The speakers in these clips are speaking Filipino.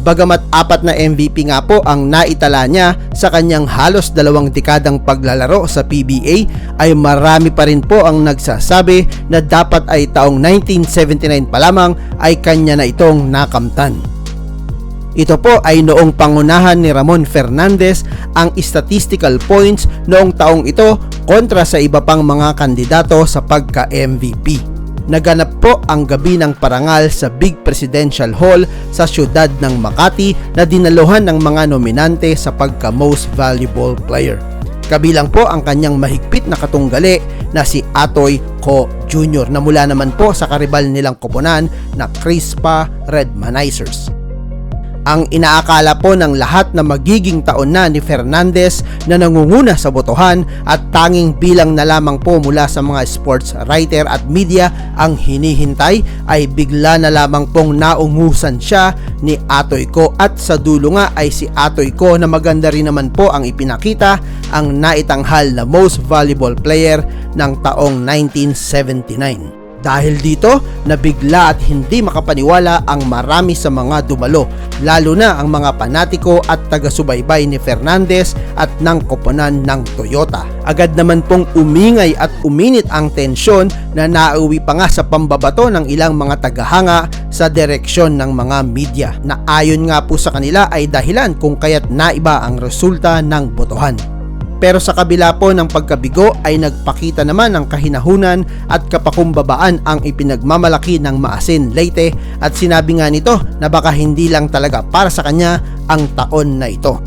Bagamat 4 na MVP nga po ang naitala niya sa kanyang halos 2 dekadang paglalaro sa PBA, ay marami pa rin po ang nagsasabi na dapat ay taong 1979 pa lamang ay kanya na itong nakamtan. Ito po ay noong pangunahan ni Ramon Fernandez ang statistical points noong taong ito kontra sa iba pang mga kandidato sa pagka-MVP. Naganap po ang gabi ng parangal sa Big Presidential Hall sa siyudad ng Makati na dinaluhan ng mga nominante sa pagka Most Valuable Player. Kabilang po ang kanyang mahigpit na katunggali na si Atoy Co. Jr. na mula naman po sa karibal nilang koponan na Crispa Redmanizers. Ang inaakala po ng lahat na magiging taon na ni Fernandez na nangunguna sa botohan at tanging bilang na lamang po mula sa mga sports writer at media ang hinihintay, ay bigla na lamang pong naungusan siya ni Atoy Co. At sa dulo nga ay si Atoy Co. na maganda rin naman po ang ipinakita ang naitanghal na Most Valuable Player ng taong 1979. Dahil dito, nabigla at hindi makapaniwala ang marami sa mga dumalo, lalo na ang mga panatiko at taga-subaybay ni Fernandez at ng koponan ng Toyota. Agad naman pong umingay at uminit ang tensyon na nauwi pa nga sa pambabato ng ilang mga tagahanga sa direksyon ng mga media, na ayon nga po sa kanila ay dahilan kung kaya't naiba ang resulta ng botohan. Pero sa kabila po ng pagkabigo ay nagpakita naman ng kahinahunan at kapakumbabaan ang ipinagmamalaki ng Maasin Leyte, at sinabi nga nito na baka hindi lang talaga para sa kanya ang taon na ito.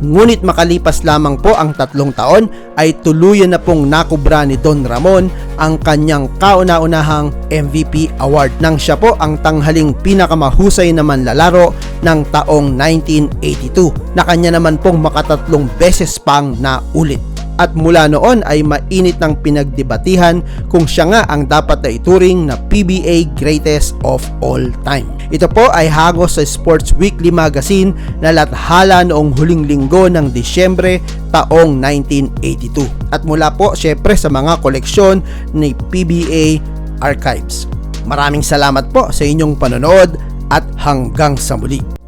Ngunit makalipas lamang po ang 3 taon ay tuluyan na pong nakubra ni Don Ramon ang kanyang kauna-unahang MVP award nang siya po ang tanghaling pinakamahusay na manlalaro ng taong 1982 na kanya naman pong makatatlong beses pang naulit. At mula noon ay mainit ng pinagdebatihan kung siya nga ang dapat na ituring na PBA Greatest of All Time. Ito po ay hagos sa Sports Weekly Magazine na lathala noong huling linggo ng Disyembre taong 1982. At mula po syempre sa mga koleksyon ni PBA Archives. Maraming salamat po sa inyong panonood at hanggang sa muli.